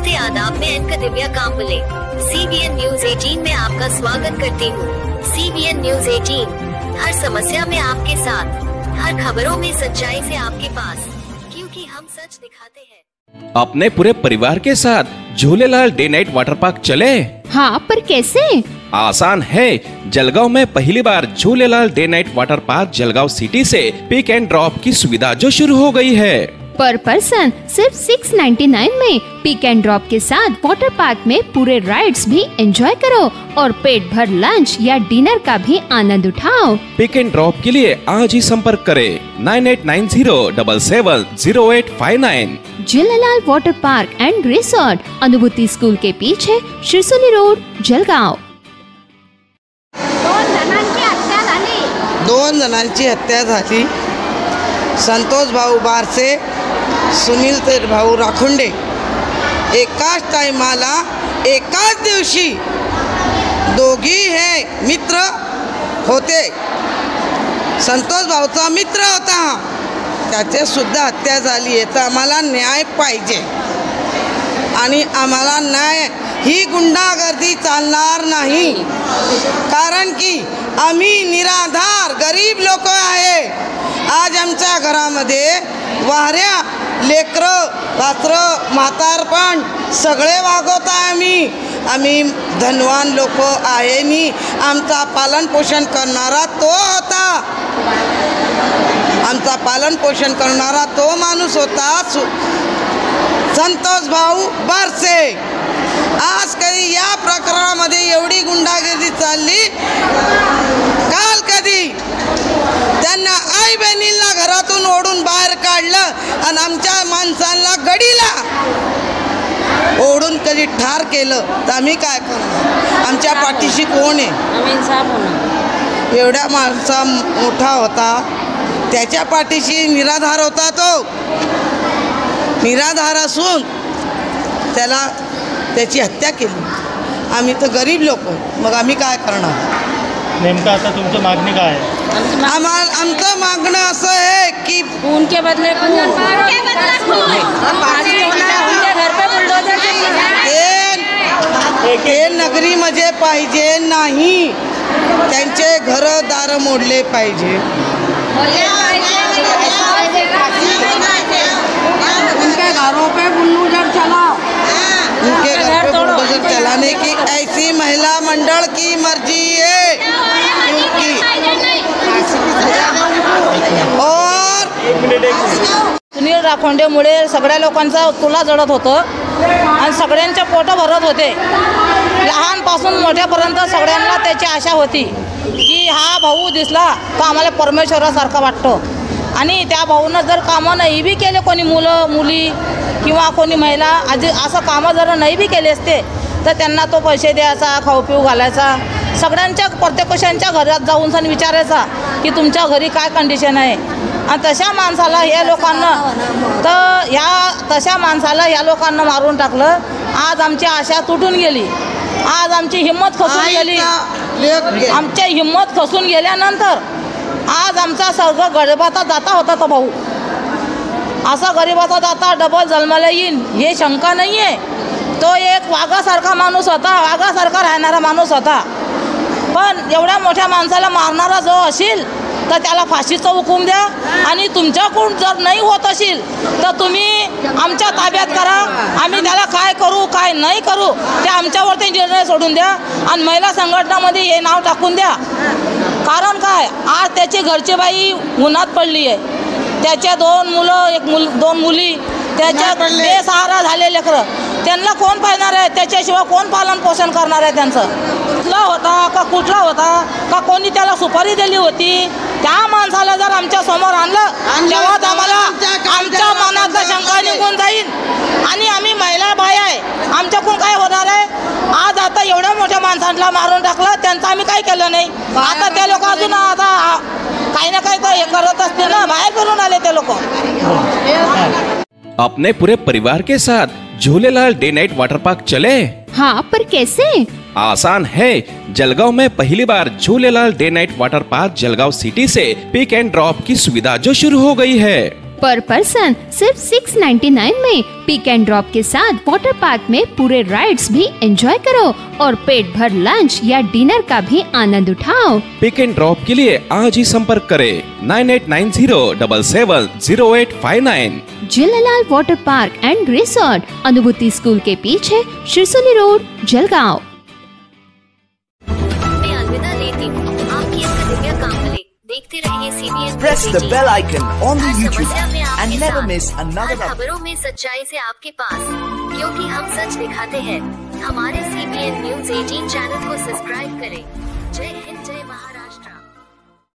नमस्ते आदाब, मैं एंकर दिव्या Kamble CBN news 18 में आपका स्वागत करती हूँ। CBN न्यूज 18 हर समस्या में आपके साथ, हर खबरों में सच्चाई से आपके पास, क्योंकि हम सच दिखाते हैं। अपने पूरे परिवार के साथ Jhulelal day night water park चले? हाँ, पर कैसे? आसान है। जलगांव में पहली बार Jhulelal day night water park Jalgaon city से पिक एंड ड्रॉप की सुविधा जो शुरू हो गई है। पर पर्सन सिर्फ 699 में पिक एंड ड्रॉप के साथ वाटर पार्क में पूरे राइड्स भी एंजॉय करो और पेट भर लंच या डिनर का भी आनंद उठाओ। पिक एंड ड्रॉप के लिए आज ही संपर्क करें 9890770859। Jhulelal water park end resort, अनुभूति स्कूल के पीछे, शिरसोली रोड, जलगांव। 2 जणांची हत्या झाली। संतोष भाऊ बारसे, सुनील भाऊ राखुंडे एकाच टाइमाला एकाच दिवशी दोघी हे मित्र होते। संतोष भाऊचा मित्र होता हा, त्याचे सुद्धा हत्या झाली आहे। तर आम्हाला न्याय पाहिजे आणि आम्हाला न्याय ही गुंडागर्दी चालणार नाही, कारण की आम्ही निराधार गरीब लोक आहे। आज आमच्या घरामध्ये वाऱ्या लेकरं वासरं म्हातारपण सगळे वागवत आहे। आम्ही धनवान लोक आहे नी, आमचा पालन पोषण करणारा तो होता, आमचा पालन पोषण करणारा तो माणूस होता संतोष भाऊ बारसे। आज कधी या प्रकरणामध्ये एवढी गुंडागिरी चालली, काल कधी त्यांना आई बहिणींना घरातून ओढून बाहेर काढलं आणि आमच्या माणसांना गडीला ओढून कधी ठार केलं, तर आम्ही काय करणार? आमच्या पाठीशी कोण आहे? एवढ्या माणसा मोठा होता, त्याच्या पाठीशी निराधार होता। तो निराधार असून त्याला त्याची हत्या केली। आम्ही तर गरीब लोक, मग आम्ही काय करणार? नेमकं आता तुमची मागणी काय आहे? आमचं मागणं असं आहे की उनके बदले हे नगरीमध्ये पाहिजे नाही, त्यांचे घरदार मोडले पाहिजे। उनके घरों पे बुलडोजर चलाओ, उनके घर पे बुलडोजर चलाने की ऐसी महिला मंडल की मर्जी है। और सुनील राखोंडेमुळे सगळ्या लोकांचा तुला जडत होतं आणि सगळ्यांचे पोटं भरत होते। लहानपासून मोठ्यापर्यंत सगळ्यांना त्याची आशा होती की हा भाऊ दिसला तर आम्हाला परमेश्वरासारखा वाटतो। आणि त्या भाऊनं जर कामं नाही बी केले, कोणी मुलं मुली किंवा कोणी महिला आज असं कामं जर नाही बी केले असते तर त्यांना तो पैसे द्यायचा, खाऊ पिऊ घालायचा, सगळ्यांच्या प्रत्येकाच्या घरात जाऊन सण विचारायचा की तुमच्या घरी काय कंडिशन आहे। आणि तशा माणसाला या लोकांना या लोकांना मारून टाकलं। आज आमची आशा तुटून गेली, आज आमची हिंमत खचून गेली। आमच्या हिंमत खचून गेल्यानंतर आज आमचा सर्व गरिबाचा दाता होता तो भाऊ, असा गरिबाचा दाता डबल जन्माला येईन हे शंका नाही आहे। तो एक वाघासारखा माणूस होता, वाघासारखा राहणारा माणूस होता। पण एवढ्या मोठ्या माणसाला मारणारा जो असेल तर त्याला फाशीचा हुकूम द्या, आणि तुमच्याकडून जर नाही होत असेल तर तुम्ही आमच्या ताब्यात करा। आम्ही त्याला काय करू काय नाही करू ते आमच्यावरती निर्णय सोडून द्या, आणि महिला संघटनामध्ये हे नाव टाकून द्या। कारण काय, आज त्याची घरची बाई उन्हात पडली आहे, त्याच्या 2 मुलं 2 मुली, त्याच्या बेसहारा झाले लेकरं, त्यांना कोण पाहणार आहे? त्याच्याशिवाय कोण पालन पोषण करणार आहे त्यांचं? कुठला होता का कुठला होता का कोणी त्याला सुपारी दिली होती? त्या माणसाला जर आमच्या समोर आणलं तेव्हाच आम्हाला आमच्या मनातला शंका निघून जाईल, आणि आम्ही महिला बाई आहे, आमच्याकडून काय होणार आहे? आज आता एवढ्या मोठ्या माणसांना मारून टाकलं, त्यांचं आम्ही काय केलं नाही। आता ते लोक अजून आता काही ना काही तर हे करत असतील ना, बाहेर करून आले ते लोक। अपने पूरे परिवार के साथ Jhulelal day night water park चले? हाँ, पर कैसे? आसान है। जलगांव में पहली बार Jhulelal day night water park Jalgaon city से पिक एंड ड्रॉप की सुविधा जो शुरू हो गई है। पर पर्सन सिर्फ 699 में पिक एंड ड्रॉप के साथ वाटर पार्क में पूरे राइड्स भी एंजॉय करो और पेट भर लंच या डिनर का भी आनंद उठाओ। पिक एंड ड्रॉप के लिए आज ही संपर्क करें 9890770859। Jhulelal water park end resort, अनुभूति स्कूल के पीछे, शिरसोली रोड, जलगांव। मैं अलविदा लेती हूँ। आपकी दिव्या कांबले। देखते रहिए CBN Press the bell icon on the her YouTube समस्या में app आपके and never साथ। miss another हर update. खबरों में सच्चाई से आपके पास, क्योंकि हम सच दिखाते हैं। हमारे CBN News 18 चैनल को सब्सक्राइब करें। जय हिंद।